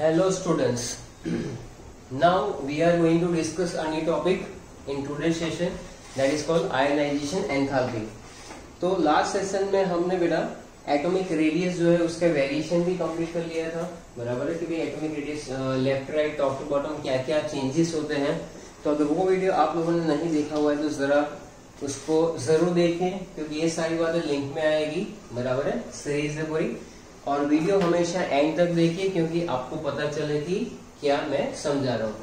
Hello students. Now we are going to discuss a new topic in today's session, that is called ionization enthalpy. तो last session में हमने बेटा atomic radius जो है उसका variation भी कंप्लीट कर लिया था, बराबर है कि भाई atomic radius left right top to bottom क्या क्या चेंजेस होते हैं. तो अगर वो वीडियो आप लोगों ने नहीं देखा हुआ है तो जरा उसको जरूर देखें, क्योंकि ये सारी बातें लिंक में आएगी, बराबर है, सीरीज है पूरी. और वीडियो हमेशा एंड तक देखिए क्योंकि आपको पता चले कि क्या मैं समझा रहा हूँ.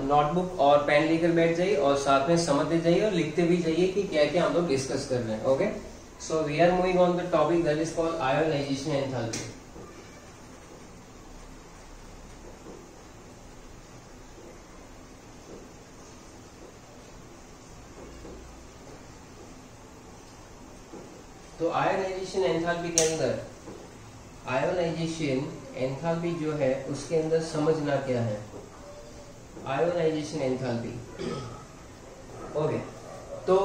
नोटबुक और पेन लेकर बैठ जाइए और साथ में समझते जाइए और लिखते भी जाइए कि क्या क्या हम लोग डिस्कस कर रहे हैं. Okay, so we are moving on the topic that is called ionization enthalpy. तो आयोनाइजेशन एंथैल्पी के अंदर आयोनाइजेशन एंथैल्पी जो है उसके अंदर समझना क्या है. Ionization enthalpy. ओके, तो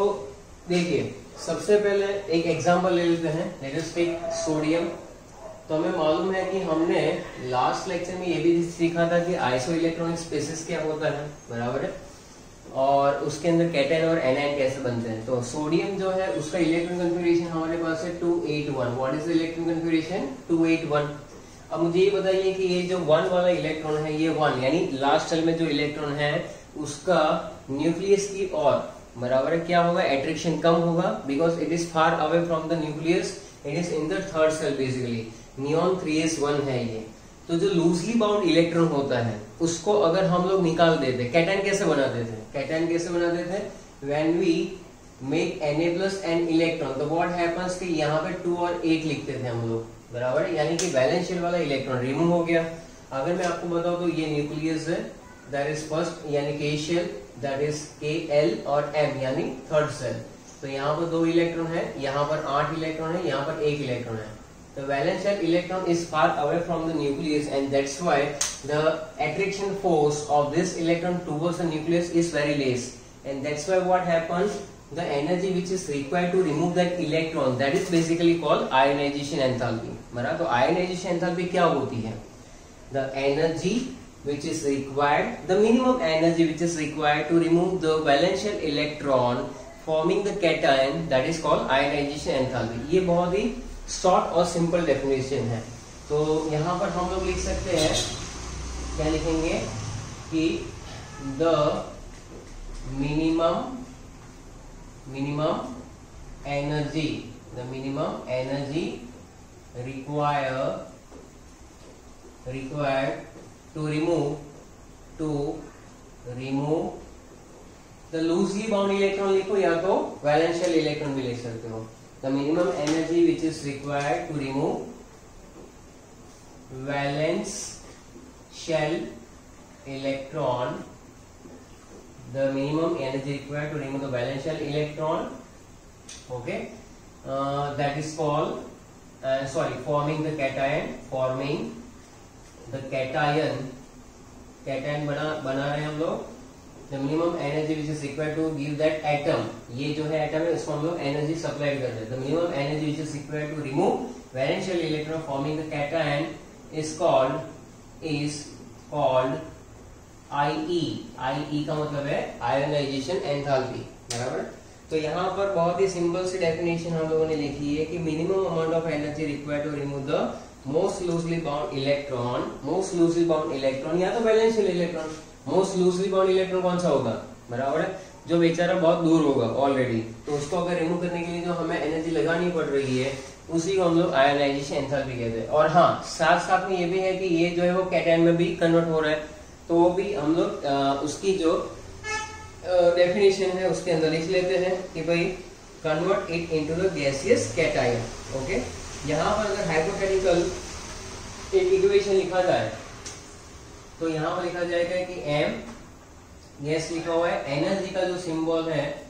देखिए सबसे पहले एक एग्जांपल ले लेते हैं. Let us take sodium. तो हमें मालूम है कि हमने लास्ट लेक्चर में ये भी सीखा था कि आइसो इलेक्ट्रॉनिक स्पेसिस क्या होता है, बराबर है, और उसके अंदर कैटायन और एनायन कैसे बनते हैं. तो सोडियम जो है उसका इलेक्ट्रॉन कन्फिगरेशन हमारे पास है 281. What is the electron configuration? 281. अब मुझे ये बताइए कि ये जो 1 वाला इलेक्ट्रॉन है, ये 1 यानी लास्ट शेल में जो इलेक्ट्रॉन है उसका न्यूक्लियस की ओर, बराबर है, क्या होगा? एट्रैक्शन कम होगा, because it is far away from the nucleus. It is in the third shell basically. Neon 3s1 है ये. तो जो लूजली बाउंड इलेक्ट्रॉन होता है उसको अगर हम लोग निकाल देते, कैटायन कैसे बनाते थे? कैटायन कैसे बनाते थे? When we make Na+ an electron, तो व्हाट हैपेंस कि यहाँ पे 2 और 8 लिखते थे हम लोग, बराबर, यानी कि वैलेंस शेल वाला इलेक्ट्रॉन रिमूव हो गया. अगर मैं आपको बताऊं तो ये न्यूक्लियस है, दैट इज फर्स्ट यानी K shell, that is Kl और M यानी थर्ड सेल. तो यहाँ पर 2 इलेक्ट्रॉन है, यहाँ पर 8 इलेक्ट्रॉन है, यहाँ पर 1 इलेक्ट्रॉन है. The valence shell electron is far away from the nucleus, and that's why the attraction force of this electron towards the nucleus is very less, and that's why what happens, the energy which is required to remove that electron, that is basically called ionization enthalpy. बराबर. तो ionization enthalpy क्या होती है? The energy which is required, the minimum energy which is required to remove the valence shell electron forming the cation, that is called ionization enthalpy. ये बहुत ही short और simple definition है. तो यहां पर हम लोग लिख सकते हैं, क्या लिखेंगे कि the minimum energy required to remove the loosely bound electron लिखो, या तो वैलेंस शेल इलेक्ट्रॉन भी लिख सकते हो. The minimum energy which is required to remove valence shell electron, the minimum energy required to remove the valence shell electron, okay, that is called forming the cation बना रहे हैं हम लोग. The minimum energy which is required to give that atom, ये जो है atom है उसको हम लोग एनर्जी सप्लाई करते हैं. The minimum energy which is required to remove valence shell electron forming the cation is called IE. IE का मतलब है आयोनाइजेशन एंथैल्पी, बराबर. तो यहाँ पर बहुत ही सिंपल सी डेफिनेशन हम लोगों ने लिखी है कि minimum amount of energy required to remove the most loosely bound electron या तो valence shell electron. Most loosely bound electron कौन सा होगा, बराबर है, जो बेचारा बहुत दूर होगा ऑलरेडी, तो उसको अगर रिमूव करने के लिए जो हमें एनर्जी लगानी पड़ रही है उसी को हम लोग आयोनाइजेशन एंथैल्पी कहते हैं. और हाँ, साथ साथ में ये भी है कि ये जो है वो कैटायन में भी कन्वर्ट हो रहा है, तो वो भी हम लोग उसकी जो डेफिनेशन है उसके अंदर लिख लेते हैं कि भाई convert it into the gaseous cation. Okay, यहाँ पर अगर हाइपोथेटिकल एक इक्वेशन लिखा जाए तो यहाँ पर लिखा जाएगा कि M गैस लिखा हुआ है, एनर्जी का जो सिंबल है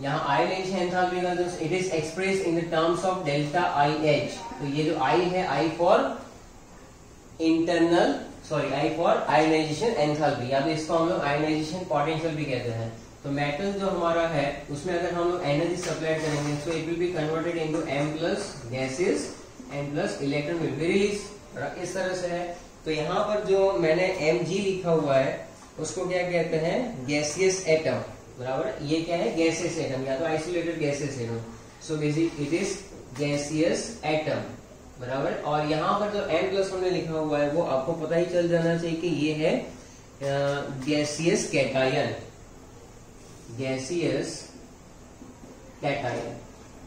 यहाँ आयोनाइजेशन एंथैल्पी का जो it is express in the terms of delta IH. तो ये जो I है, I फॉर आयोनाइजेशन एंथैल्पी, या तो इसको हम लोग आयोनाइजेशन पोटेंशियल भी कहते हैं. तो मेटल जो हमारा है उसमें अगर हम लोग एनर्जी सप्लाई करेंगे तो it will be converted into M+ gases, M+ electron will be release. इस तरह से है। तो यहाँ पर जो मैंने Mg लिखा हुआ है उसको क्या कहते हैं, गैसियस एटम, बराबर। ये क्या है, गैसियस एटम या तो isolated gaseous atom. So basic it is gaseous atom, बराबर। और यहाँ पर जो N+ हमने लिखा हुआ है वो आपको पता ही चल जाना चाहिए कि ये है गैसियस कैटायन, गैसियस कैटायन,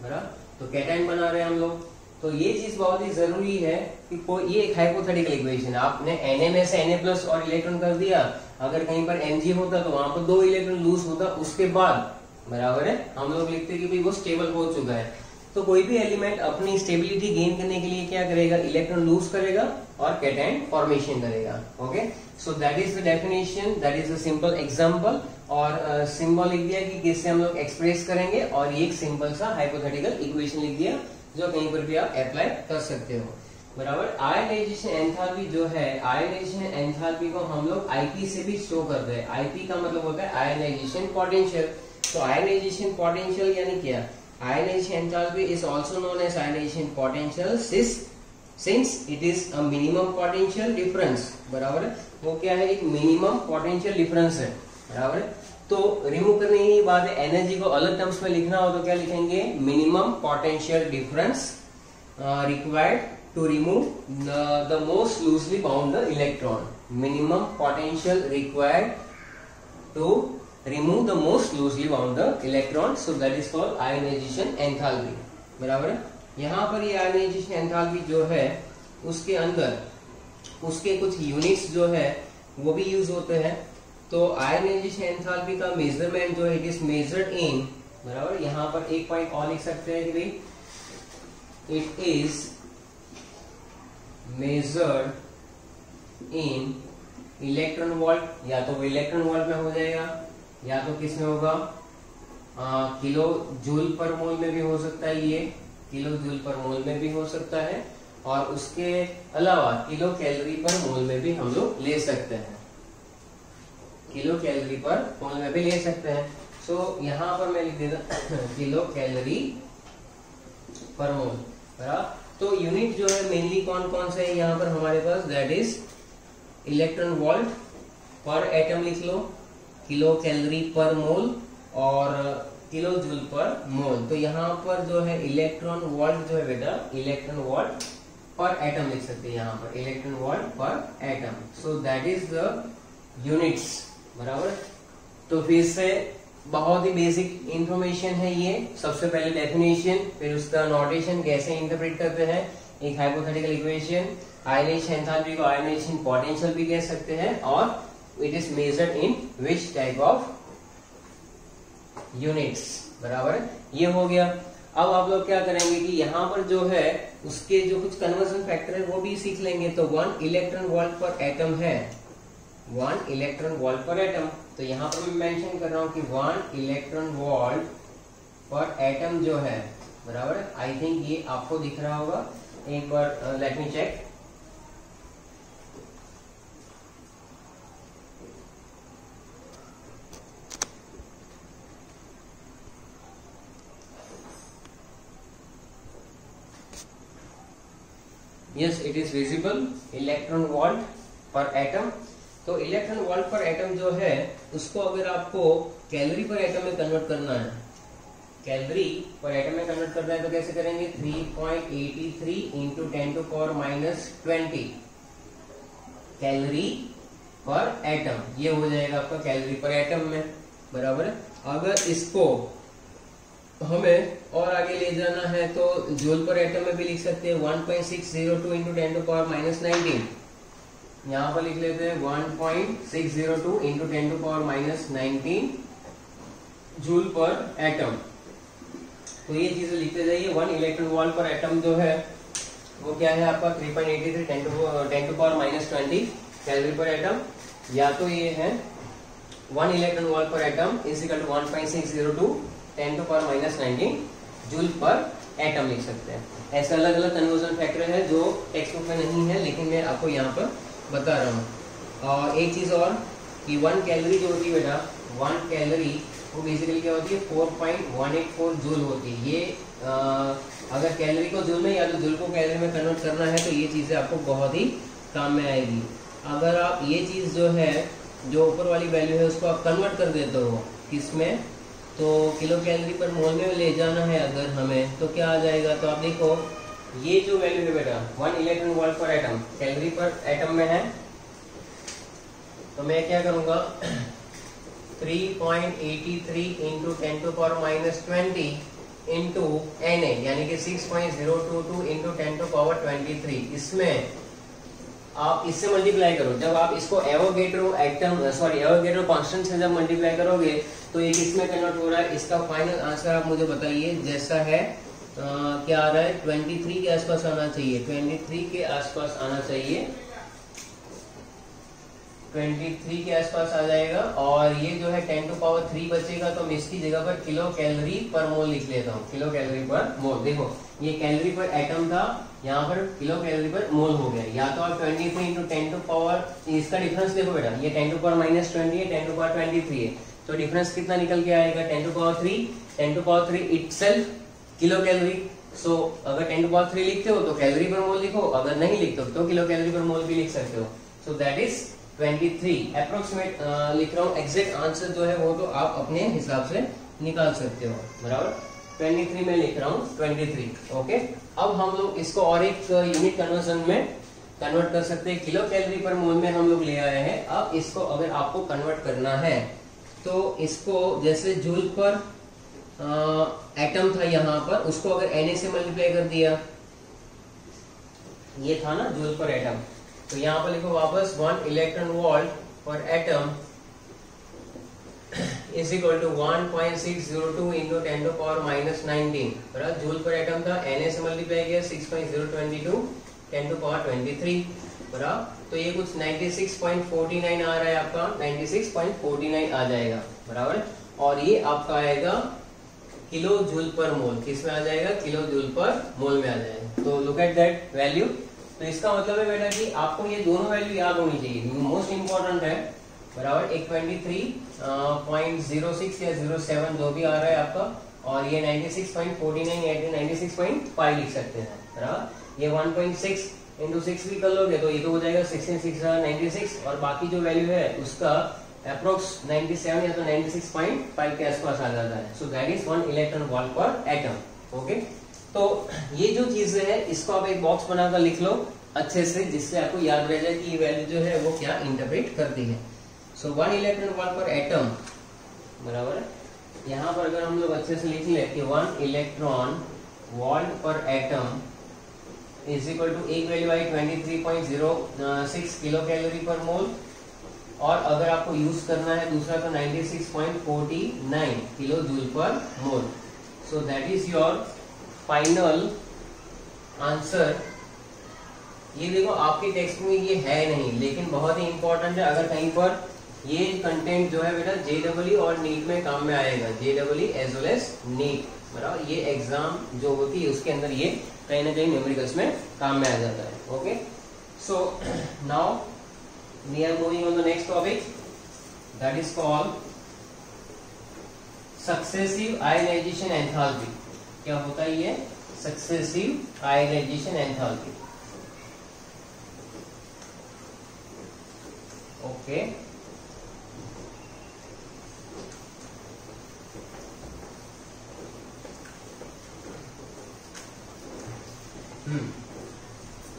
बराबर। तो कैटायन बना रहे हैं हम लोग। तो ये चीज बहुत ही जरूरी है कि कोई, ये एक हाइपोथेटिकल इक्वेशन है, आपने Na में से Na+ और इलेक्ट्रॉन कर दिया, अगर कहीं पर Mg होता तो वहां पर 2 इलेक्ट्रॉन लूज होता, उसके बाद, बराबर है, हम लोग लिखते कि भाई वो स्टेबल हो चुका है। तो कोई भी एलिमेंट अपनी स्टेबिलिटी गेन करने के लिए क्या करेगा, इलेक्ट्रॉन लूज करेगा और कैटायन फॉर्मेशन करेगा। Okay, so that is the definition, that is a simple example. और सिंबल लिख दिया कि किससे हम लोग एक्सप्रेस करेंगे, और ये एक सिंपल सा हाइपोथेटिकल इक्वेशन लिख दिया जो कहीं पर भी आप अप्लाई कर सकते हो, बराबर। आयनाइजेशन एंथैल्पी जो है, आयनाइजेशन एंथैल्पी को हम लोग Ip से भी शो करते हैं। Ip का मतलब होता है आयनाइजेशन पोटेंशियल। तो आयनाइजेशन पोटेंशियल यानी क्या, ionization enthalpy is also known as ionization potential since it is a minimum potential difference, बराबर। वो क्या है, एक मिनिमम पोटेंशियल डिफरेंस है, बराबर। तो रिमूव करने की बात है, एनर्जी को अलग टर्म्स में लिखना हो तो क्या लिखेंगे, minimum potential difference required to remove the most loosely bound electron, minimum potential required to remove the most loosely bound the electron, so that is called ionization enthalpy, बराबर है। यहाँ पर ये ionization enthalpy जो है उसके अंदर उसके कुछ यूनिट्स जो है वो भी यूज होते हैं। तो ionization enthalpy का मेजरमेंट जो है इट इज मेजर्ड इन, बराबर। यहाँ पर एक पॉइंट और लिख सकते हैं कि भाई it is measured in electron volt, या तो वो इलेक्ट्रॉन वोल्ट में हो जाएगा या तो किस में होगा, किलो जूल पर मोल में भी हो सकता है, ये किलो जूल पर मोल में भी हो सकता है, और उसके अलावा किलो कैलोरी पर मोल में भी हम लोग ले सकते हैं, किलो कैलोरी पर मोल में भी ले सकते हैं। सो यहाँ पर मैं लिख देता किलो कैलोरी पर मोल, बराबर। तो यूनिट जो है मेनली कौन कौन से है यहाँ पर हमारे पास, that is electron volt per atom लिख लो, किलो कैलोरी पर मोल और किलो जूल पर मोल। तो यहाँ पर जो है इलेक्ट्रॉन वोल्ट जो है बेटा, इलेक्ट्रॉन वोल्ट पर एटम लिख सकते हैं यहाँ पर, electron volt per atom. So that is the units, बराबर। तो फिर से बहुत ही बेसिक इंफॉर्मेशन है ये। सबसे पहले डेफिनेशन, फिर उसका नोटेशन कैसे इंटरप्रेट करते हैं, एक हाइपोथेटिकल इक्वेशन, आयनाइजेशन एंथैल्पी को आयनाइजेशन पोटेंशियल भी कह सकते हैं, और it is measured in which type of units, बराबर। ये हो गया। अब आप लोग क्या करेंगे कि यहाँ पर जो है उसके जो कुछ कन्वर्जन फैक्टर है वो भी सीख लेंगे। तो 1 इलेक्ट्रॉन वोल्ट पर एटम है, 1 इलेक्ट्रॉन वोल्ट पर एटम। तो यहाँ पर मैं मेंशन कर रहा हूँ कि 1 इलेक्ट्रॉन वोल्ट पर एटम जो है, बराबर। आई थिंक ये आपको दिख रहा होगा, एक बार let me check. Yes, it is visible, electron volt per atom. तो इलेक्ट्रॉन वोल्ट पर एटम जो है उसको अगर आपको कैलोरी पर एटम में कन्वर्ट करना है, कैलोरी पर एटम में कन्वर्ट करना है तो कैसे करेंगे, 3.83 इंटू 10⁻20 कैलोरी पर एटम, ये हो जाएगा आपका कैलोरी पर एटम में, बराबर। अगर इसको हमें और आगे ले जाना है तो जूल पर एटम में भी लिख सकते हैं, 1.602 इंटू 10⁻19, यहाँ पर लिख लेते हैं 1.602 इंटू 10⁻19 जूल पर एटम। तो ये चीजें लिखते जाइए। 1 इलेक्ट्रॉन वोल्ट पर एटम जो है वो क्या है आपका, 3.83 10⁻20 कैलोरी पर एटम, या तो ये है 1 electron volt per atom is equal to 1.602 10⁻19 joule per atom लिख सकते हैं। ऐसे अलग अलग कन्वर्जन फैक्टर है जो टेक्स्ट बुक में नहीं है, लेकिन मैं आपको यहाँ पर बता रहा हूँ। और एक चीज और कि 1 कैलोरी जो होती है बेटा, 1 कैलोरी वो बेसिकली क्या होती है, 4.184 जूल होती है। ये अगर कैलोरी को जूल में या तो जूल को कैलोरी में कन्वर्ट करना है तो ये चीजें आपको बहुत ही काम में आएगी। अगर आप ये चीज जो है, जो ऊपर वाली वैल्यू है, उसको आप कन्वर्ट कर देते हो किसमें, तो किलो कैलोरी पर मोल में ले जाना है अगर हमें, तो क्या आ जाएगा, तो आप देखो ये जो वैल्यू है बेटा 1 electron volt per atom, calorie पर एटम में है, तो मैं क्या करूंगा 3.83 इंटू 10⁻⁻20 इंटू Na यानी कि 6.022 इंटू 10⁻23, इसमें आप इससे मल्टीप्लाई करो। जब आप इसको एवोगैड्रो एवोगैड्रो कांस्टेंट से जब मल्टीप्लाई करोगे तो ये किसमें कन्वर्ट हो रहा है, इसका फाइनल आंसर आप मुझे बताइए। जैसा है क्या आ रहा है, 23 के आसपास आना चाहिए, 23 के आसपास आना चाहिए, 23 के आसपास आ जाएगा। और ये जो है 10⁻³ बचेगा, तो मैं इसकी जगह पर किलो कैलोरी पर मोल लिख लेता हूँ, किलो कैलोरी पर मोल। देखो ये कैलोरी पर एटम था, यहाँ पर किलो कैलोरी पर मोल हो गया। या तो आप 23 इंटू 10⁻, इसका डिफरेंस देखो बेटा, ये 10⁻⁻20 है, 10⁻23 है, तो डिफरेंस कितना निकल के आएगा 10⁻3, 10⁻3 इटसेल्फ किलो कैलोरी। सो अगर 10⁻3 लिखते हो तो कैलोरी पर मोल लिखो, अगर नहीं लिखते हो तो किलो कैलोरी पर मोल भी लिख सकते हो। सो दैट इज 23 अप्रोक्सीमेट लिख रहा हूँ, एग्जैक्ट आंसर जो है वो तो आप अपने हिसाब से निकाल सकते हो, बराबर। 23 में लिख रहा हूँ 23, ओके। अब हम लोग इसको और एक यूनिट कन्वर्जन में कन्वर्ट कर सकते हैं। किलो कैलोरी पर मोल में हम लोग ले आए हैं। अब इसको अगर आपको कन्वर्ट करना है तो इसको जैसे जूल पर एटम था यहाँ पर, उसको अगर Na से मल्टीप्लाई कर दिया, ये था ना जूल पर एटम, तो यहाँ पर लिखो वापस 1 electron volt per atom is equal to 1.602 into 10⁻⁻19, बराबर। जूल पर एटम था, Na से मल्टीप्लाई किया 6.022 10⁻23, बराबर। तो ये कुछ 96.49 आ रहा है आपका, 96.49 आ जाएगा, बराबर। और ये आपका आएगा किलो जूल पर मोल, किसमें आ जाएगा, किलो जूल पर मोल में आ जाएगा। तो लुक एट दैट वैल्यू। तो इसका मतलब है बेटा कि आपको ये दोनों वैल्यू याद होनी चाहिए, मोस्ट इंपॉर्टेंट है, बराबर। एक 23.06 या 07 जो भी आ रहा है आपका, और ये 96.49 या 96.5 लिख सकते हैं, बराबर। ये 1.6 इंटू 6 भी कर लोगे तो ये तो हो जाएगा 16,696, और बाकी जो वैल्यू है उसका अप्रोक्स 97 या तो 96.5 के आसपास आ जाता है। So that is 1 electron volt per atom, okay. तो ये जो चीजें है इसको आप एक बॉक्स बनाकर लिख लो अच्छे से, जिससे आपको याद रह जाए कि ये वैल्यू जो है वो क्या इंटरप्रेट करती है। सो 1 इलेक्ट्रॉन वोल्ट पर एटम, बराबर है। यहाँ पर अगर हम लोग अच्छे से लिख ले कि 1 electron volt per atom is equal to, एक वैल्यू आई 23.06 किलो कैलोरी पर मोल, और अगर आपको यूज करना है दूसरा तो 96.49 किलो जूल पर मोल। सो that is your final answer. ये देखो आपके टेक्स्ट में ये है नहीं, लेकिन बहुत ही इंपॉर्टेंट है। अगर कहीं पर ये कंटेंट जो है बेटा JEE और नीट में काम में आएगा, JEE as well as NEET, बराबर। ये एग्जाम जो होती है उसके अंदर ये कहीं ना कहीं न्यूमेरिकल्स में काम में आ जाता है, okay. So now we are moving on the next topic, that is called successive ionization enthalpy। क्या होता है ये successive ionization enthalpy, okay.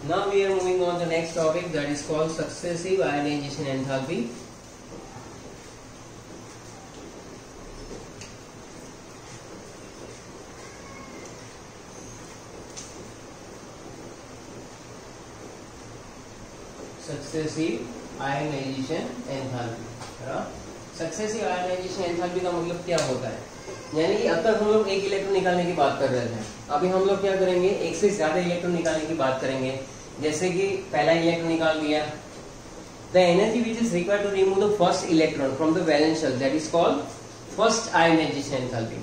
Now we are moving on to the next topic, that is called successive ionization enthalpy। Successive ionization enthalpy, successive ionization enthalpy का मतलब क्या होता है, यानी कि अब तक हम लोग एक इलेक्ट्रॉन निकालने की बात कर रहे थे, अभी हम लोग क्या करेंगे, एक से ज्यादा इलेक्ट्रॉन निकालने की बात करेंगे। जैसे कि पहला इलेक्ट्रॉन निकाल दिया, the energy which is required to remove the first electron from the valence shell, that is called first ionization enthalpy.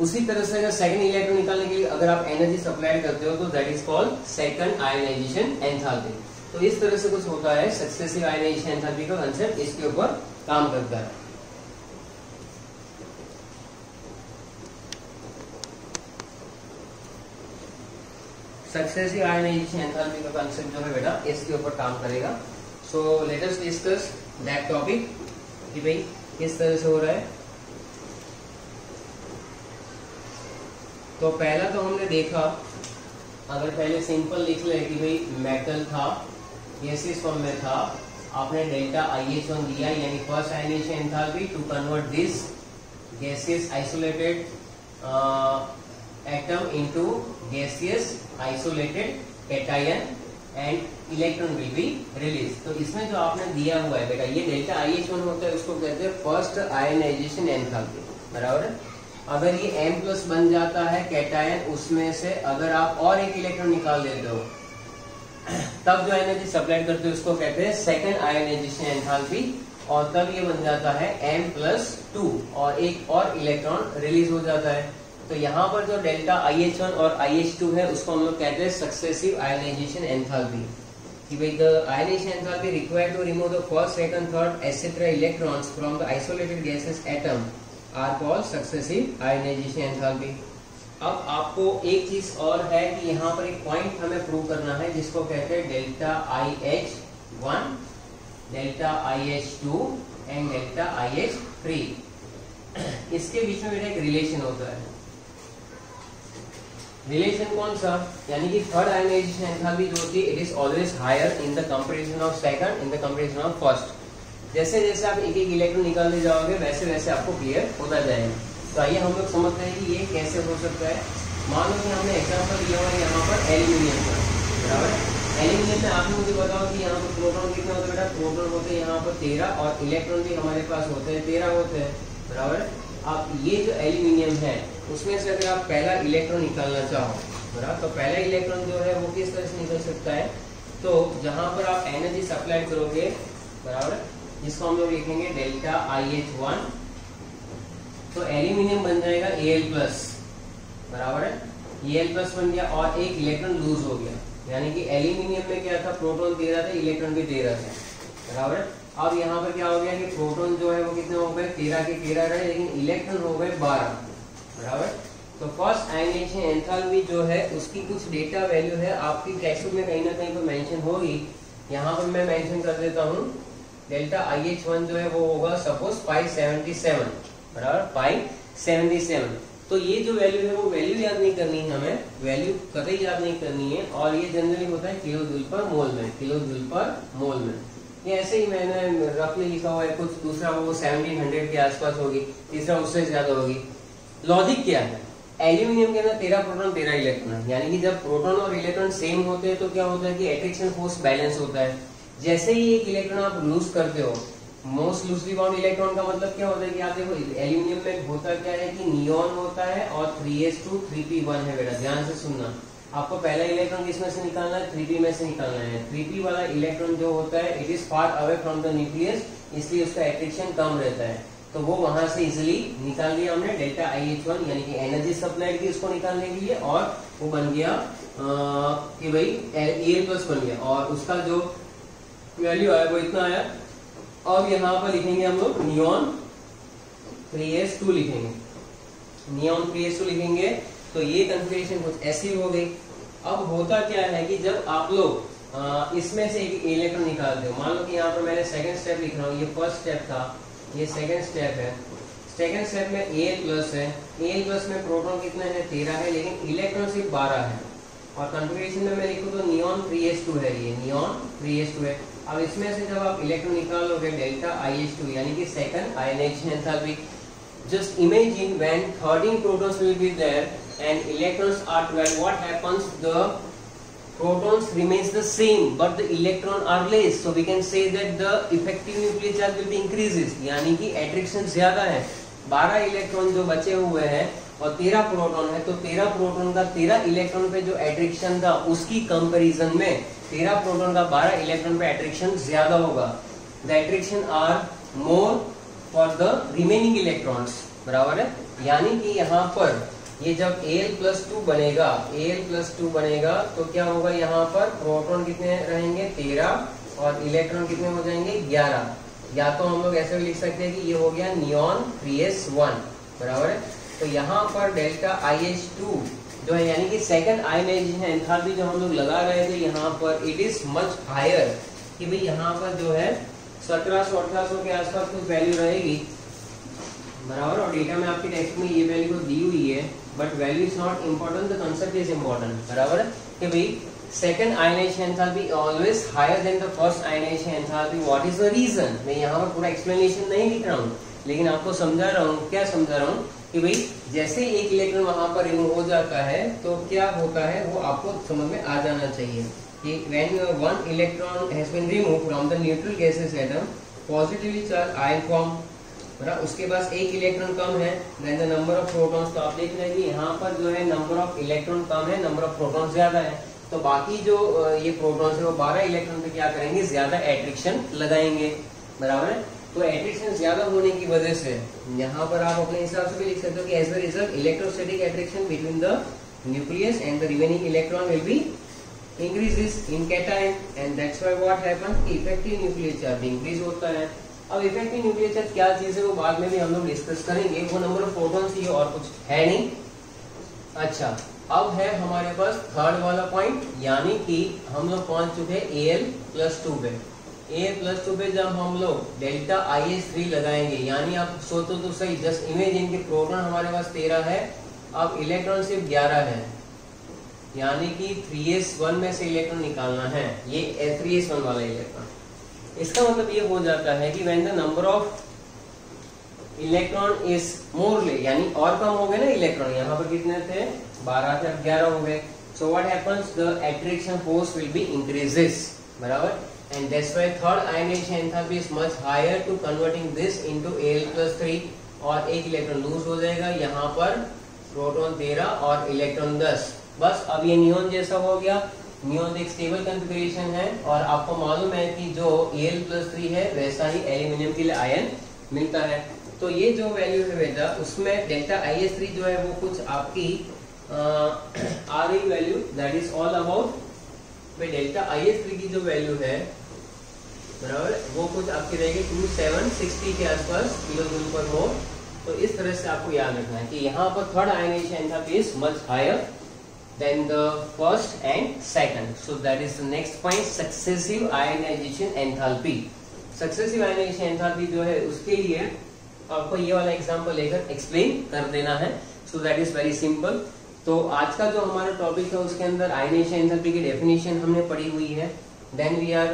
उसी तरह से अगर सेकंड इलेक्ट्रॉन निकालने के लिए अगर आप एनर्जी सप्लाई करते हो तो that is called second ionization enthalpy. तो इस तरह से कुछ होता है, सक्सेसिव आयनाइजेशन एंथैल्पी का कंसेप्ट इसके ऊपर काम करता है। सक्सेसिव आयोनाइजेशन एंथैल्पी का कांसेप्ट जो है बेटा इसके ऊपर काम करेगा। So let us discuss that topic कि भाई किस तरह से हो रहा है। तो पहला तो हमने देखा, अगर पहले सिंपल लिख ले कि भाई मेटल था, गैसेस फॉर्म में था, आपने डेल्टा IH1 दिया, यानी first ionization enthalpy to convert this gaseous isolated atom into gaseous isolated cation and electron will be release. तो इसमें जो आपने दिया हुआ है बेटा, ये डेल्टा IH1 होता है, उसको कहते हैं फर्स्ट आयोनाइजेशन एंथैल्पी, बराबर है। अगर ये M+ बन जाता है कैटायन, उसमें से अगर आप और एक इलेक्ट्रॉन निकाल देते हो तब जो एनर्जी सप्लाई करते हो उसको कहते हैं सेकंड आयोनाइजेशन एंथैल्पी, और तब ये बन जाता है M+2 और एक और इलेक्ट्रॉन रिलीज हो जाता है। तो यहाँ पर जो डेल्टा IH1 और IH2 है उसको हम लोग कहते हैं सक्सेसिव आयोनाइजेशन एंथैल्पी, कि भाई the ionization enthalpy required to remove the first, second, third etcetera electrons from the isolated gases atom are called successive ionization enthalpy. अब आपको एक चीज और है कि यहाँ पर एक पॉइंट हमें प्रूव करना है जिसको कहते हैं delta IH1, delta IH2 and delta IH3। इसके बीच में बेटा एक रिलेशन होता है। रिलेशन कौन सा? यानी कि थर्ड आयोनाइजेशन एंथैल्पी जो होती है it is always higher in the comparison of second, in the comparison of first. जैसे जैसे आप एक एक इलेक्ट्रॉन निकालते जाओगे वैसे वैसे आपको क्लियर होता जाएगा। तो आइए हम लोग समझते हैं कि ये कैसे हो सकता है। मान लो कि हमने एग्जांपल लिया हुआ है यहाँ पर एल्यूमिनियम का, बराबर। एल्यूमिनियम में आप मुझे बताओ कि यहाँ पर प्रोटॉन कितने होते हैं बेटा? प्रोटॉन होते हैं यहाँ पर 13 और इलेक्ट्रॉन भी हमारे पास होते हैं 13 होते हैं, बराबर। अब ये जो एल्यूमिनियम है उसमें से अगर आप पहला इलेक्ट्रॉन निकालना चाहो, बराबर, तो पहला इलेक्ट्रॉन जो है वो किस तरह से निकल सकता है? तो जहां पर आप एनर्जी सप्लाई करोगे, बराबर, जिसको हम लोग लिखेंगे डेल्टा IH1, तो एल्यूमिनियम बन जाएगा Al+, बराबर है। Al+ बन गया और एक इलेक्ट्रॉन लूज हो गया, यानी कि एल्यूमिनियम में क्या था? प्रोटॉन 13 थे, इलेक्ट्रॉन भी 13 थे, बराबर है। अब यहाँ पर क्या हो गया कि प्रोटॉन जो है वो कितने हो गए? 13 के 13 रहे, लेकिन इलेक्ट्रॉन हो गए 12, बराबर। तो फर्स्ट आयोनाइजेशन एंथैल्पी जो है उसकी कुछ डेटा वैल्यू है, आपकी टेक्स्ट बुक में कहीं ना कहीं पर मेंशन होगी। यहाँ पर मैं मेंशन कर देता हूँ, डेल्टा IH1 जो है वो होगा सपोज 577, बराबर, 577। तो ये जो वैल्यू है वो वैल्यू याद नहीं करनी है हमें, वैल्यू कतई याद नहीं करनी है, और ये जनरली होता है किलो जूल पर मोल में, किलो जूल पर मोल में। ये ऐसे ही मैंने रफली लिखा हुआ है, कुछ दूसरा वो 1700 के आसपास होगी, तीसरा उससे ज्यादा होगी। लॉजिक क्या है? एल्यूमिनियम के अंदर 13 प्रोटॉन 13 इलेक्ट्रॉन है, यानी कि जब प्रोटॉन और इलेक्ट्रॉन सेम होते हैं तो क्या होता है कि एट्रैक्शन फोर्स बैलेंस होता है। जैसे ही एक इलेक्ट्रॉन आप लूज करते हो, मोस्ट लूजली बाउंड इलेक्ट्रॉन का मतलब क्या होता है कि आप देखो एल्यूमिनियम में होता क्या है कि नियॉन होता है और 3s2 3p1 है बेटा, ध्यान से सुनना। आपको पहला इलेक्ट्रॉन किसमें से निकालना है? 3p में से निकालना है। 3p वाला इलेक्ट्रॉन जो होता है it is far away from the nucleus, इसलिए उसका एट्रैक्शन कम रहता है, तो वो वहां से इजिली निकाल लिया हमने डेल्टा IH1, यानी कि एनर्जी सप्लाई की उसको निकालने के लिए, और वो बन गया कि भाई Al+ बन गया, और उसका जो वैल्यू आया वो इतना आया। अब यहाँ पर लिखेंगे हम लोग नियॉन 3s2 लिखेंगे, नियॉन 3s2 लिखेंगे, तो ये कन्फिगरेशन कुछ ऐसी हो गई। अब होता क्या है कि जब आप लोग इसमें से एक इलेक्ट्रॉन निकालते हो, मान लो कि यहाँ पर मैंने सेकंड स्टेप लिख रहा हूँ, ये फर्स्ट स्टेप था, ये सेकंड स्टेप है। सेकंड स्टेप में Al+ है, Al+ में प्रोटॉन कितने हैं? 13 है, लेकिन इलेक्ट्रॉन सिर्फ 12 है, और कन्फिगरेशन में मैं लिखूँ तो नियॉन 3s2 है, ये नियॉन 3s2 है। अब इसमें से जब आप इलेक्ट्रॉन निकालोगे डेल्टा IH2, यानी कि second ionisation enthalpy, just imagine when 13 protons will be there and electrons are 12, what happens? The protons remains the same but the electron are less, so we can say that the effective nuclear charge will be increases, यानी कि attraction ज्यादा है। 12 electron जो बचे हुए हैं और 13 proton है, तो 13 प्रोटॉन का 13 इलेक्ट्रॉन पे जो एट्रैक्शन था उसकी कंपैरिजन में 13 प्रोटॉन का 12 इलेक्ट्रॉन पे एट्रैक्शन ज्यादा होगा। The attraction are more for the remaining electrons, बराबर है। यानी कि यहाँ पर ये जब Al+2 बनेगा, Al+2 बनेगा तो क्या होगा? यहाँ पर प्रोटॉन कितने रहेंगे? 13, और इलेक्ट्रॉन कितने हो जाएंगे? 11। या तो हम लोग ऐसे भी लिख सकते हैं कि ये हो गया नियॉन 3s1, बराबर है। तो यहाँ पर डेल्टा IH2 जो है, यानी कि सेकंड आयनाइजेशन एंथैल्पी जो हम लोग लगा रहे थे यहाँ पर, इट इज मच हायर, कि भाई यहाँ पर जो है 1700-1800 के आसपास कुछ वैल्यू रहेगी, बराबर। और डेटा में आपके टेक्स्ट में ये वैल्यू दी हुई है, but value is not important, the concept is important, बराबर है। कि भाई second ionization enthalpy always higher than the first ionization enthalpy, what is the reason. मैं यहाँ पर पूरा एक्सप्लेनेशन नहीं लिख रहा हूँ, लेकिन आपको समझा रहा हूँ। क्या समझा रहा हूँ कि भाई जैसे एक इलेक्ट्रॉन वहां पर रिमूव हो जाता है तो क्या होता है वो आपको समझ में आ जाना चाहिए कि when one electron has been removed from the neutral gaseous atom, positively charged ion form, बराबर। उसके पास एक इलेक्ट्रॉन कम है, then the number of protons, तो आप देख रहे हैं कि यहाँ पर जो है नंबर ऑफ इलेक्ट्रॉन कम है, नंबर ऑफ प्रोटॉन ज्यादा है, तो बाकी जो ये प्रोटॉन्स है वो 12 इलेक्ट्रॉन पे क्या करेंगे, ज्यादा एट्रैक्शन लगाएंगे, बराबर है। तो एट्रैक्शन ज्यादा होने की वजह से यहाँ पर आप अपने हिसाब से भी लिख सकते हो कि as a result electrostatic attraction between the nucleus and the remaining electron will be increases in cation, and that's why what happens, effective nuclear charge increase होता है। अब इफेक्टिव न्यूक्लियर चार्ज क्या चीज है वो बाद में भी हम लोग डिस्कस करेंगे, वो नंबर ऑफ प्रोटॉन्स ही और कुछ है नहीं। अच्छा, अब है हमारे पास थर्ड वाला पॉइंट, यानी कि हम लोग पहुंच चुके हैं Al+2 पे। Al+2 पे जब हम लोग डेल्टा IH3 लगाएंगे, यानी आप सोचो तो सही, जस्ट इमेजिन के प्रोटॉन हमारे पास 13 है, अब इलेक्ट्रॉन सिर्फ 11 है, यानी कि 3s1 में से इलेक्ट्रॉन निकालना है, ये 3s1 वाला इलेक्ट्रॉन। इसका मतलब ये हो जाता है कि when the number of electron is more, यानी और कम हो गए ना इलेक्ट्रॉन, यहाँ पर कितने थे, 12 थे, 11 हो गए, so what happens, the attraction force will be increases, बराबर। And that's why third ionization enthalpy is much higher to converting this into Al+3, और एक इलेक्ट्रॉन लूज हो जाएगा, यहाँ पर प्रोटॉन 13 और इलेक्ट्रॉन 10। बस अब ये नियॉन जैसा हो गया, नियॉन एक स्टेबल कॉन्फ़िगरेशन है, और आपको मालूम है कि जो Al+3 है वैसा ही एल्यूमिनियम के लिए आयन मिलता है। तो ये जो वैल्यू है बेटा, उसमें डेल्टा IH3 जो है वो कुछ आपकी आ रही value, that is all about delta IH3 की जो वैल्यू है, बराबर, वो कुछ आपकी रहेगी 2760 के आसपास किलो जूल पर मोल। तो इस तरह से आपको याद रखना है कि यहाँ पर third ionization enthalpy is much higher than the first and second. So that is the next point, successive ionization enthalpy. Successive ionization enthalpy जो है उसके लिए आपको ये वाला एग्जांपल लेकर एक्सप्लेन कर देना है। So that is very simple. तो आज का जो हमारा टॉपिक है उसके अंदर आयनाइजेशन एंथैल्पी की डेफिनेशन हमने पढ़ी हुई है। Then we are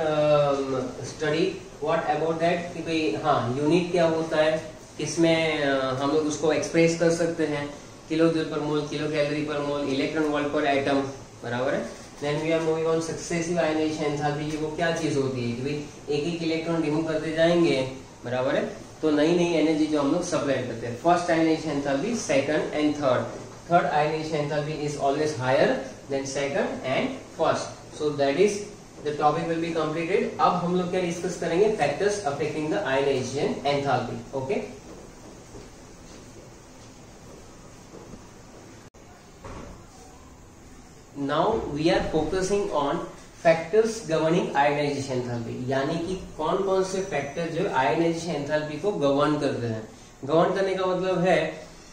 study what about that, कि भाई हाँ यूनिट क्या होता है, किसमें हम लोग उसको एक्सप्रेस कर सकते हैं, किलो जूल पर मोल, kilo calorie per mole, electron volt per atom, बराबर है। Then we are moving on successive ionization enthalpy, वो क्या चीज होती है कि भाई एक एक इलेक्ट्रॉन रिमूव करते जाएंगे, बराबर है, तो नई नई एनर्जी जो हम लोग सप्लाई करते हैं। First ionization enthalpy, second and third. Third ionization enthalpy is always higher than second and first. So that is the topic will be completed. अब हम लोग क्या डिस्कस करेंगे, factors affecting the ionization enthalpy. Okay, now we are focusing on factors governing ionization enthalpy, यानी कि कौन कौन से फैक्टर जो आयनाइजेशन एंथैल्पी को गवर्न करते हैं। गवर्न करने का मतलब है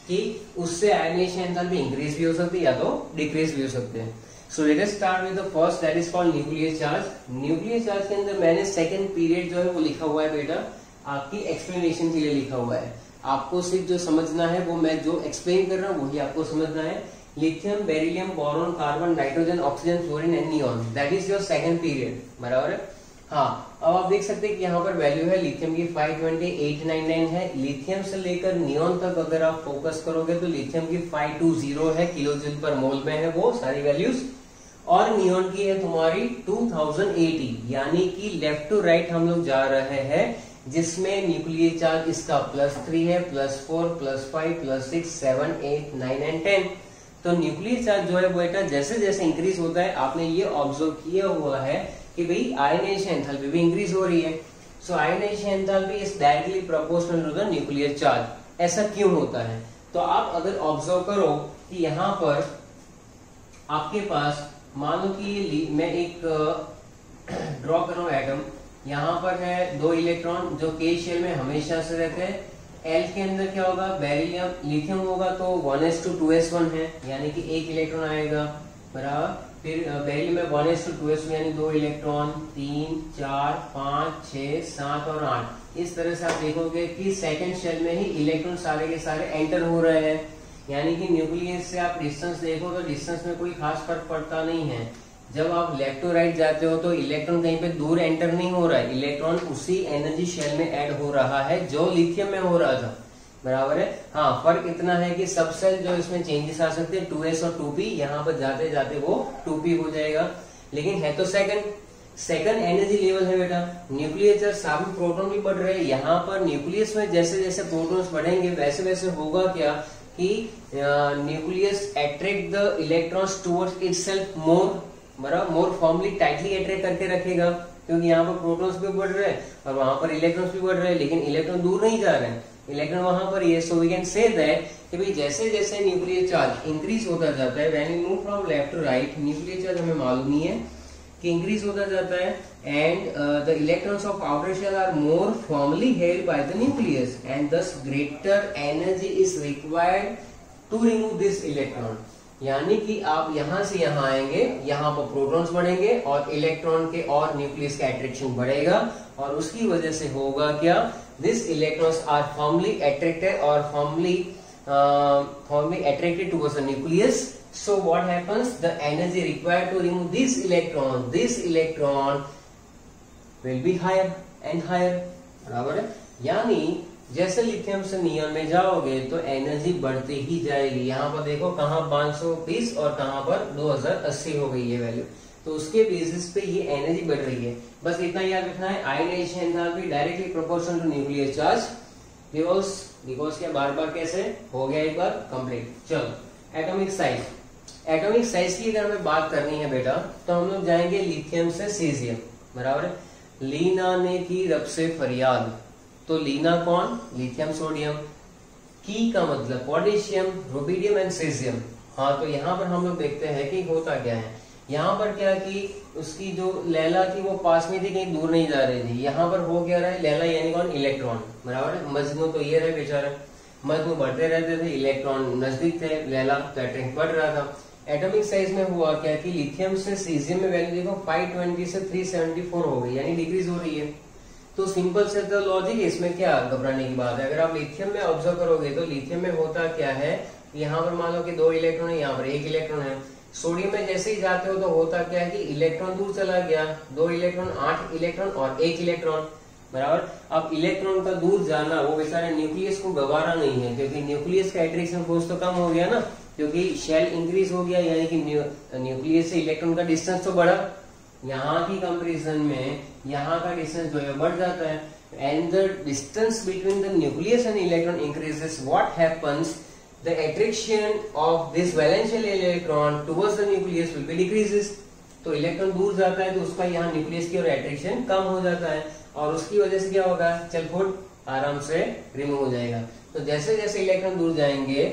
कि उससे आयनाइजेशन एंथैल्पी इंक्रीज भी हो सकती है या तो डिक्रीज भी हो सकते हैं। सो let us start with the first, that is called nuclear charge. Nuclear charge के अंदर मैंने सेकंड पीरियड जो है वो लिखा हुआ है बेटा, आपकी एक्सप्लेनेशन के लिए लिखा हुआ है। आपको सिर्फ जो समझना है वो मैं जो एक्सप्लेन कर रहा हूँ वही आपको समझना है। Lithium, beryllium, boron, carbon, nitrogen, oxygen, fluorine and neon, that is your second period, बराबर है। हाँ, अब आप देख सकते हैं कि यहाँ पर वैल्यू है लिथियम की 52899 है। लिथियम से लेकर नियॉन तक अगर आप फोकस करोगे तो लिथियम की 520 है, किलो जूल पर मोल में है वो सारी वैल्यूज, और नियॉन की है तुम्हारी 2080, यानी कि लेफ्ट टू राइट हम लोग जा रहे हैं, जिसमें न्यूक्लियर चार्ज इसका +3 है, +4, +5, +6, 7, 8, 9 एंड 10। तो न्यूक्लियर चार्ज जो है वो बेटा जैसे जैसे इंक्रीज होता है, आपने ये ऑब्जर्व किया हुआ है कि भाई आयनाइजेशन एंथैल्पी भी इंक्रीज हो रही है। So ionisation enthalpy is directly proportional to the nuclear charge. ऐसा क्यों होता है? तो आप अगर ऑब्जर्व करो कि यहाँ पर आपके पास मान लो कि मैं एक ड्रॉ कर रहा हूं एटम, यहाँ पर है 2 इलेक्ट्रॉन जो के शेल में हमेशा से रहते हैं, एल के अंदर क्या होगा, बेरिलियम लिथियम होगा तो 1s2s1 है, यानी कि एक इलेक्ट्रॉन आएगा बराबर। फिर बेरिलियम में 1s2s2 यानी 2 इलेक्ट्रॉन, 3 4 5 6 7 और 8। इस तरह से आप देखोगे कि सेकंड शेल में ही इलेक्ट्रॉन सारे के सारे एंटर हो रहे हैं, यानी कि न्यूक्लियस से आप डिस्टेंस देखो तो डिस्टेंस में कोई खास फर्क पड़ता नहीं है। जब आप लेफ्ट टू राइट जाते हो तो इलेक्ट्रॉन कहीं पे दूर एंटर नहीं हो रहा है, इलेक्ट्रॉन उसी एनर्जी शेल में ऐड हो रहा है जो लिथियम में हो रहा था, बराबर है। हाँ, फर्क इतना है कि सब सेल जो इसमें चेंजेस आ सकते हैं 2s और 2p, यहाँ पर जाते जाते वो 2p हो जाएगा, लेकिन है तो सेकंड एनर्जी लेवल है बेटा। न्यूक्लियस चार्ज साथ में प्रोटॉन भी बढ़ रहे हैं, यहाँ पर न्यूक्लियस में जैसे जैसे प्रोटॉन्स बढ़ेंगे वैसे वैसे होगा क्या कि nucleus attract the electrons towards itself more formally tightly attract करके रखेगा, क्योंकि यहाँ पर प्रोटॉन्स भी बढ़ रहे हैं और वहां पर इलेक्ट्रॉन्स भी बढ़ रहे हैं, लेकिन इलेक्ट्रॉन दूर नहीं जा रहे हैं, इलेक्ट्रॉन वहां पर ये। So we can say that कि भाई जैसे जैसे न्यूक्लियर चार्ज इंक्रीज होता जाता है, when we move from left to right, nuclear charge हमें मालूम ही है कि इंक्रीज होता जाता है, and the electrons of outer shell are more formally held by the nucleus and thus greater energy is required to remove this electron. यानी कि आप यहां से यहां आएंगे, यहां पर प्रोटॉन्स बढ़ेंगे और इलेक्ट्रॉन के और न्यूक्लियस का अट्रैक्शन बढ़ेगा, और उसकी वजह से होगा क्या, this electrons are formally attracted और formally attracted towards the nucleus. So what happens? The energy required to remove this electron will be higher and higher, बराबर है। यानी जैसे लिथियम से नियॉन में जाओगे तो एनर्जी बढ़ती ही जाएगी। यहाँ पर देखो कहाँ 520 और कहाँ पर 2080 हो गई है वैल्यू, तो उसके बेसिस पे ये एनर्जी बढ़ रही है। बस इतना याद रखना है, ionization enthalpy directly proportional to nuclear charge, because क्या बार बार कैसे हो गया एक बार कंप्लीट। चलो एटॉमिक साइज, एटॉमिक साइज की अगर हमें बात करनी है बेटा तो हम लोग जाएंगे लिथियम से सीजियम, बराबर है। लीना ने की रब से फरियाद, तो लीना कौन, लिथियम सोडियम, की का मतलब पोटेशियम, रुबिडियम एंड सीजियम। हाँ, तो यहाँ पर हम लोग देखते हैं कि होता क्या है। यहाँ पर क्या कि उसकी जो लैला थी वो पास में थी, कहीं दूर नहीं जा रही थी। यहाँ पर हो क्या रहा है, लैला यानी कौन, इलेक्ट्रॉन, बराबर है। मजनू तो ये रहे बेचारे, मजनू बढ़ते रहते थे, इलेक्ट्रॉन नजदीक थे, लैला तो अट्रैक्ट बढ़ रहा था। एटॉमिक साइज में हुआ क्या कि लिथियम से सीजियम में वैल्यू देखो 520 से 374 हो गई, यानी डिक्रीज हो रही है। तो सिंपल से तो लॉजिक है, इसमें क्या घबराने की बात है। अगर आप लिथियम में ऑब्जर्व करोगे तो लिथियम में होता क्या है, यहाँ पर मान लो कि 2 इलेक्ट्रॉन है, यहाँ पर 1 इलेक्ट्रॉन है। सोडियम में जैसे ही जाते हो तो होता क्या है कि इलेक्ट्रॉन दूर चला गया, 2 इलेक्ट्रॉन 8 इलेक्ट्रॉन और 1 इलेक्ट्रॉन, बराबर। अब इलेक्ट्रॉन का दूर जाना वो बेचारे न्यूक्लियस को गवारा नहीं है, क्योंकि न्यूक्लियस का एट्रैक्शन फोर्स तो कम हो गया ना, क्योंकि शेल इंक्रीज हो गया, यानी कि न्यूक्लियस से इलेक्ट्रॉन का डिस्टेंस तो बढ़ा। यहाँ की कंपैरिजन में यहाँ का डिस्टेंस जो है बढ़ जाता है, and the distance between the nucleus and electron increases. What happens, the attraction of this वैलेंशियल electron towards the nucleus will be decreases. तो इलेक्ट्रॉन दूर जाता है तो उसका यहाँ न्यूक्लियस की ओर अट्रैक्शन कम हो जाता है, और उसकी वजह से क्या होगा, चल फुट आराम से रिमूव हो जाएगा। तो जैसे जैसे इलेक्ट्रॉन दूर जाएंगे,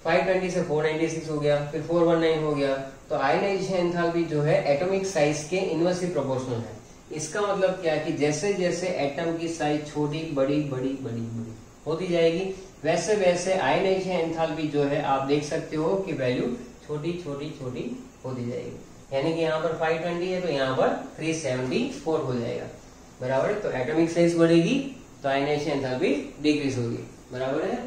520 से 496 हो गया, फिर 419 हो गया, तो आयनाइजेशन एंथैल्पी जो है एटॉमिक साइज के इनवर्सली प्रोपोर्शनल है। इसका मतलब क्या कि जैसे जैसे एटम की साइज छोटी बड़ी बड़ी बड़ी बड़ी होती जाएगी, वैसे वैसे आयनाइजेशन एंथैल्पी जो है आप देख सकते हो कि वैल्यू छोटी छोटी छोटी होती जाएगी। यानी कि यहाँ पर 520 है तो यहाँ पर 374 हो जाएगा, बराबर है। तो एटॉमिक साइज बढ़ेगी तो आयनाइजेशन एंथैल्पी डिक्रीज होगी, बराबर है।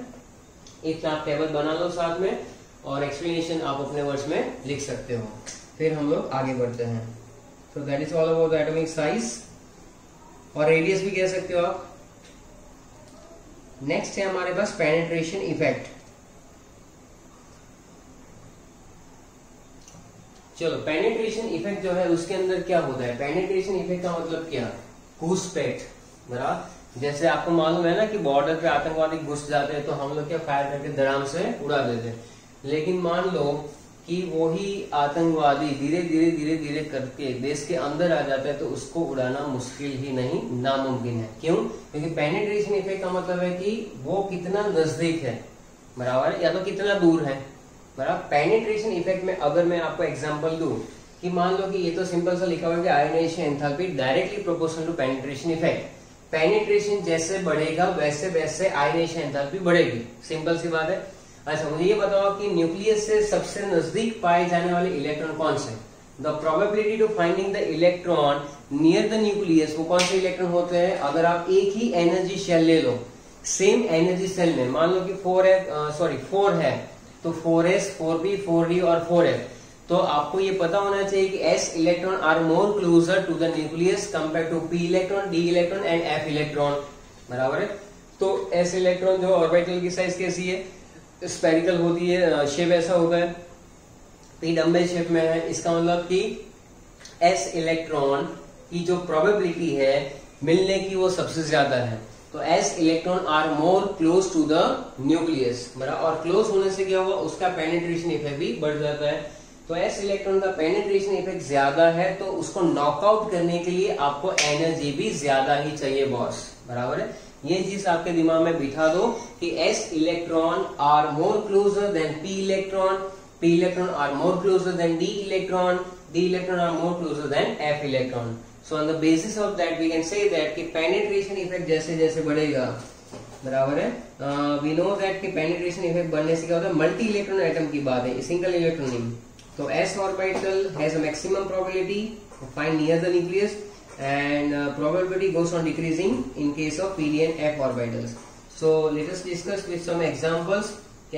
एक आप टेबल बना लो साथ में, और एक्सप्लेनेशन आप अपने वर्ड्स में लिख सकते हो। फिर हम लोग आगे बढ़ते हैं। सो that is all about the atomic size, और रेडियस भी कह सकते हो आप। नेक्स्ट है हमारे पास पेनिट्रेशन इफेक्ट। चलो, पेनिट्रेशन इफेक्ट जो है उसके अंदर क्या होता है। पेनिट्रेशन इफेक्ट का मतलब क्या, घुसपैठ, बराबर। जैसे आपको मालूम है ना कि बॉर्डर पे आतंकवादी घुस जाते हैं तो हम लोग क्या फायर करके धड़ाम से उड़ा देते हैं, लेकिन मान लो कि वही आतंकवादी धीरे धीरे धीरे धीरे करके देश के अंदर आ जाता है तो उसको उड़ाना मुश्किल ही नहीं, नामुमकिन है। क्यों, क्योंकि पेनिट्रेशन इफेक्ट का मतलब है कि वो कितना नजदीक है, बराबर, या तो कितना दूर है, बराबर। पेनिट्रेशन इफेक्ट में अगर मैं आपको एग्जांपल दूं कि मान लो कि ये तो सिंपल सा लिखा हुआ है कि ionization enthalpy directly proportional to penetration effect, penetration जैसे बढ़ेगा वैसे वैसे आयनेशन एंथैल्पी बढ़ेगी, सिंपल सी बात है। अच्छा मुझे ये बताओ कि न्यूक्लियस से सबसे नजदीक पाए जाने वाले इलेक्ट्रॉन कौन से? The probability to finding the electron near the nucleus, वो कौन से इलेक्ट्रॉन होते हैं? अगर आप एक ही एनर्जी शेल ले लो, सेम एनर्जी सेल में, मान लो कि 4 है तो 4s, 4p, 4d और 4f, तो आपको ये पता होना चाहिए कि s electron are more closer to the nucleus compare to p electron, d electron and f electron, बराबर है। तो s इलेक्ट्रॉन जो ऑर्बिटल की साइज कैसी है? स्फेरिकल होती है, शेप ऐसा होता है, p डम्बल शेप में है, इसका मतलब कि s इलेक्ट्रॉन की जो प्रोबेबिलिटी है मिलने की वो सबसे ज्यादा है। तो s electron are more close to the nucleus, बराबर, और क्लोज होने से क्या हुआ? उसका पेनिट्रेशन इफेक्ट भी बढ़ जाता है। तो s इलेक्ट्रॉन का पेनिट्रेशन इफेक्ट ज्यादा है, तो उसको नॉकआउट करने के लिए आपको एनर्जी भी ज्यादा ही चाहिए बॉस, बराबर है। ये चीज आपके दिमाग में बिठा दो कि s electron are more closer than p electron are more closer than d electron are more closer than f electron. So on the basis of that we can say that कि पेनिट्रेशन इफेक्ट जैसे जैसे बढ़ेगा, बराबर है, we know that कि penetration effect बढ़ने से क्या होता है? मल्टी इलेक्ट्रॉन एटम की बात है, सिंगल इलेक्ट्रॉन नहीं। तो s orbital has a maximum probability find near the nucleus and probability goes on decreasing in case of p d and f orbitals. So let us discuss with some examples.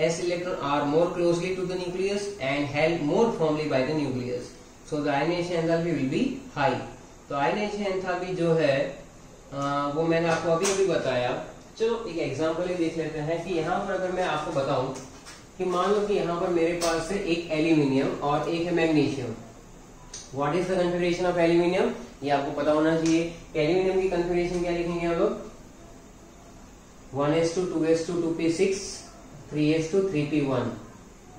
S electrons are more closely to the nucleus and held more firmly by the nucleus. So the ionization enthalpy will be high. तो ionization enthalpy जो है वो मैंने आपको अभी अभी बताया। चलो एक एग्जांपल ही देख लेते हैं कि यहाँ पर अगर मैं आपको बताऊं कि मान लो कि यहाँ पर मेरे पास है एक एल्यूमिनियम और एक है magnesium. What is the configuration of aluminium? ये आपको पता होना चाहिए। एल्यूमिनियम की कन्फिगरेशन क्या लिखेंगे हम लोग? 1s2 2s2 2p6 3s2 3p1,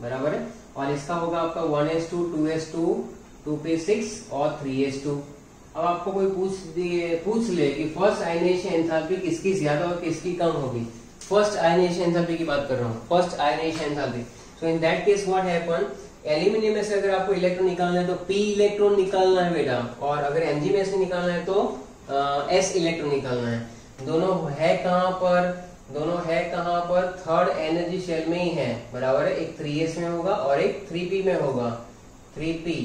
बराबर है। और इसका होगा आपका 1s2 2s2 2p6 और 3s2। अब आपको कोई पूछ ले कि फर्स्ट आयनाइजेशन एंथैल्पी किसकी ज्यादा और किसकी कम होगी? फर्स्ट आयनाइजेशन एंथैल्पी की बात कर रहा हूँ, first ionization enthalpy. So in that case what happen, aluminium में से अगर आपको इलेक्ट्रॉन निकालना है तो p इलेक्ट्रॉन निकालना है बेटा, और अगर Mg में से निकालना है तो s इलेक्ट्रॉन निकालना है। दोनों है कहां पर? थर्ड एनर्जी शेल में ही है, बराबर है। एक 3s में होगा और एक 3p में होगा, 3p,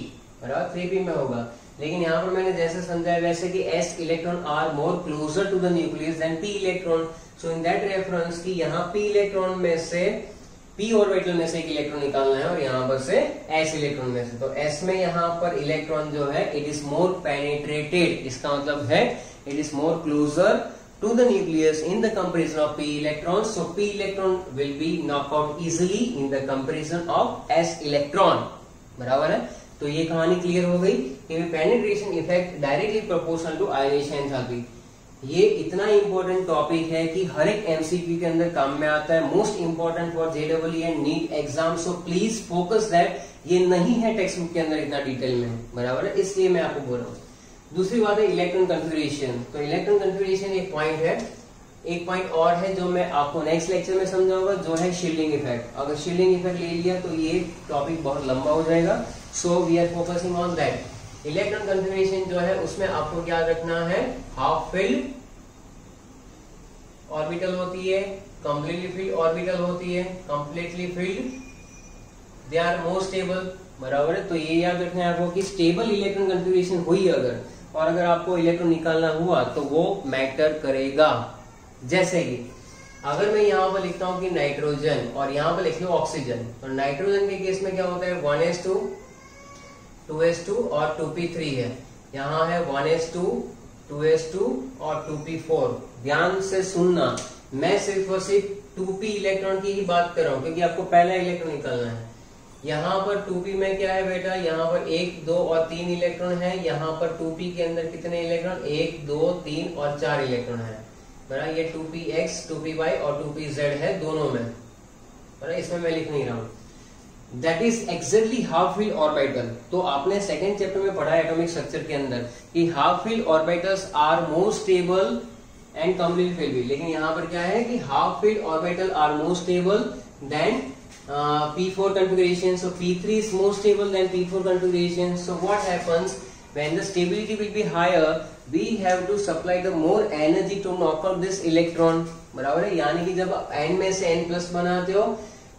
बराबर, 3p में होगा। लेकिन यहाँ पर मैंने जैसे समझाया वैसे कि s electron are more closer to the nucleus than p electron. So in that reference कि यहाँ p इलेक्ट्रॉन में से p ऑर्बिटल में से एक इलेक्ट्रॉन निकालना है और यहाँ पर से s इलेक्ट्रॉन में से। तो s में यहाँ पर इलेक्ट्रॉन जो है इट इज मोर पेनिट्रेटेड, इसका मतलब है it is more closer to the nucleus in the comparison of p electron. So p electron will be knock out easily in the comparison of s electron, बराबर है। तो ये कहानी clear हो गई कि penetration effect directly proportional to ionization enthalpy. ये इतना इंपॉर्टेंट टॉपिक है कि हर एक एमसीक्यू के अंदर काम में आता है, most important for J W and NEET exam. So please focus that, ये नहीं है टेक्स्ट बुक के अंदर इतना डिटेल में, बराबर है, इसलिए मैं आपको बोल रहा हूँ। दूसरी बात है इलेक्ट्रॉन कन्फिगरेशन। तो इलेक्ट्रॉन कन्फिगरेशन एक पॉइंट है, एक पॉइंट और है जो मैं आपको नेक्स्ट लेक्चर में समझाऊंगा, जो है शील्डिंग इफेक्ट। अगर शील्डिंग इफेक्ट ले लिया तो ये टॉपिक बहुत लंबा हो जाएगा। So we are focusing on that. Electron configuration जो है उसमें आपको याद रखना है हाफ फिल्ड ऑर्बिटल होती है, कंप्लीटली फिल्ड ऑर्बिटल होती है, completely filled, they are more stable, बराबर है। तो ये याद रखना है आपको कि स्टेबल इलेक्ट्रॉन कन्फिगरेशन हुई अगर, और अगर आपको इलेक्ट्रॉन निकालना हुआ तो वो मैटर करेगा। जैसे कि अगर मैं यहाँ पर लिखता हूँ कि नाइट्रोजन और यहाँ पर लिख लो ऑक्सीजन, तो नाइट्रोजन के केस में क्या होता है 1s2 2s2 और 2p3 है, यहाँ है 1s2 2s2 और 2p4। ध्यान से सुनना, मैं सिर्फ और सिर्फ 2p इलेक्ट्रॉन की ही बात कर रहा हूँ क्योंकि आपको पहला इलेक्ट्रॉन निकालना है। यहाँ पर 2p में क्या है बेटा, यहाँ पर 1 2 और 3 इलेक्ट्रॉन है। यहाँ पर 2p के अंदर कितने इलेक्ट्रॉन, 1 2 3 और 4 इलेक्ट्रॉन है, बराबर। ये 2px 2py और 2pz है दोनों में, बराबर। इसमें मैं लिख नहीं रहा हूँ। That is exactly half filled orbital. तो आपने सेकेंड चैप्टर में पढ़ा है एटॉमिक स्ट्रक्चर के अंदर कि half filled orbitals are more stable and complete filled भी, लेकिन यहाँ पर क्या है कि half filled orbital are more stable than p4 configuration. So p3 is more stable than p4 configuration. So what happens, when the stability will be higher we have to supply the more energy to knock out this electron, बराबर है। यानी कि जब N में से N plus बनाते हो,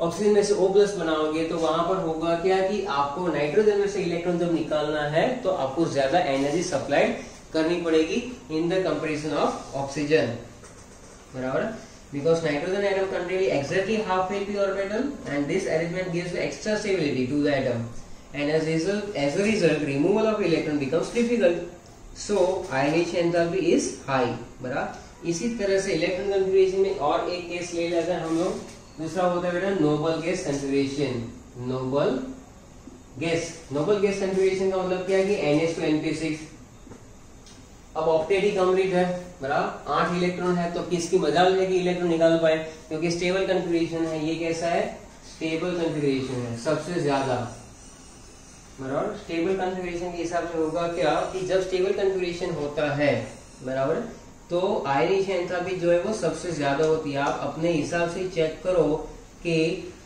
oxygen में से O प्लस बनाओगे, तो वहां पर होगा क्या कि आपको नाइट्रोजन में से इलेक्ट्रॉन जब निकालना है तो आपको ज्यादा एनर्जी सप्लाई करनी पड़ेगी इन द कंपैरिजन ऑफ ऑक्सीजन, बराबर। Because nitrogen atom contain exactly half p orbital and this arrangement gives extra stability to the atom and as a result removal of electron becomes difficult, so ionization enthalpy is high, बराबर। इसी तरह से electron configuration में और एक case ले लेते हैं हम लोग, दूसरा होता है बेटा noble gas configuration. Noble gas configuration का मतलब क्या है कि NH2 अब ऑक्टेट ही कंप्लीट है, बराबर। 8 इलेक्ट्रॉन है तो किसकी मजाल है कि इलेक्ट्रॉन निकाल पाए, क्योंकि स्टेबल कॉन्फ़िगरेशन है। ये कैसा है, स्टेबल कॉन्फ़िगरेशन है सबसे ज्यादा, बराबर। स्टेबल कॉन्फ़िगरेशन के हिसाब से होगा क्या कि जब स्टेबल कॉन्फ़िगरेशन होता है, बराबर, तो आयनीकरण एंथैल्पी जो है वो सबसे ज्यादा होती है। आप अपने हिसाब से चेक करो कि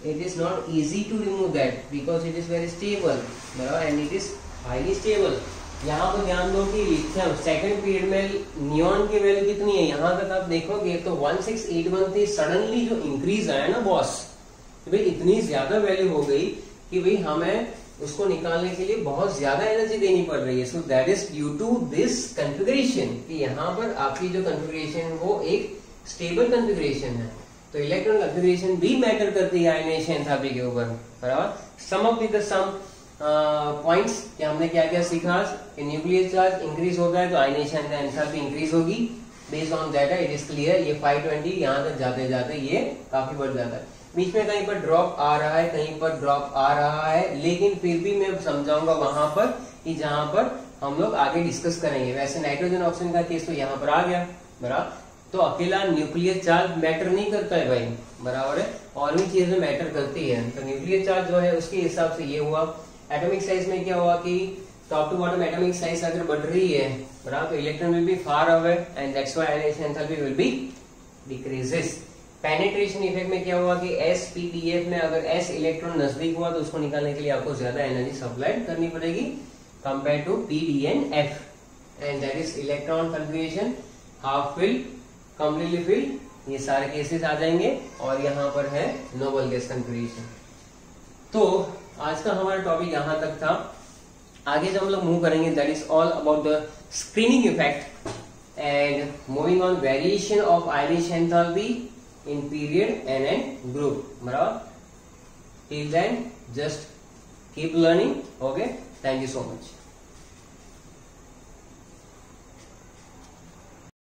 it is not easy to remove that because it is very stable, बराबर, and it is highly stable. यहाँ पर ध्यान दो कि लिथियम सेकंड पीरियड में नियॉन की वैल्यू कितनी है, यहाँ तक आप देखोगे तो 1681 थी, सडनली जो इंक्रीज आया ना बॉस, तो भाई इतनी ज्यादा वैल्यू हो गई कि भाई हमें उसको निकालने के लिए बहुत ज्यादा एनर्जी देनी पड़ रही है। So that is due to this configuration कि यहाँ पर आपकी जो कॉन्फ़िगरेशन है वो एक स्टेबल कॉन्फ़िगरेशन है। तो इलेक्ट्रॉन कॉन्फ़िगरेशन भी मैटर करती है आयनाइजेशन एंथैल्पी के ऊपर, बराबर। सम ऑफ विद सम पॉइंट्स कि हमने क्या क्या सीखा कि न्यूक्लियर चार्ज इंक्रीज होता है तो आयनाइजेशन एंथैल्पी इंक्रीज होगी। Based on that it is clear, ये 520 यहाँ तक जाते जाते ये काफी बढ़ जाता है। बीच में कहीं पर ड्रॉप आ रहा है, कहीं पर ड्रॉप आ रहा है, लेकिन फिर भी मैं समझाऊंगा वहां पर कि जहां पर हम लोग आगे डिस्कस करेंगे। वैसे नाइट्रोजन ऑक्सीजन का केस तो यहाँ पर आ गया, बराबर। तो अकेला न्यूक्लियर चार्ज मैटर नहीं करता है भाई, बराबर है, और भी चीजें मैटर करती है। तो न्यूक्लियर चार्ज जो है उसके हिसाब से ये हुआ। एटॉमिक साइज में क्या हुआ कि top to bottom atomic size अगर बढ़ रही है, बराबर, तो electron will be far away and that's why ionization enthalpy will be decreases. Penetration effect में क्या हुआ कि SPDF में अगर S इलेक्ट्रॉन नजदीक हुआ तो उसको निकालने के लिए आपको ज्यादा एनर्जी सप्लाई करनी पड़ेगी compare to PDNF, and that is electron configuration, half filled, completely filled, ये सारे केसेस आ जाएंगे। और यहाँ पर है नोबल गैस कॉन्फ़िगरेशन। तो आज का हमारा टॉपिक यहाँ तक था। आगे जब हम लोग मूव करेंगे that is all about the screening effect and moving on variation of ionization enthalpy in period N and group, बराबर। Till then just keep learning, okay, thank you so much।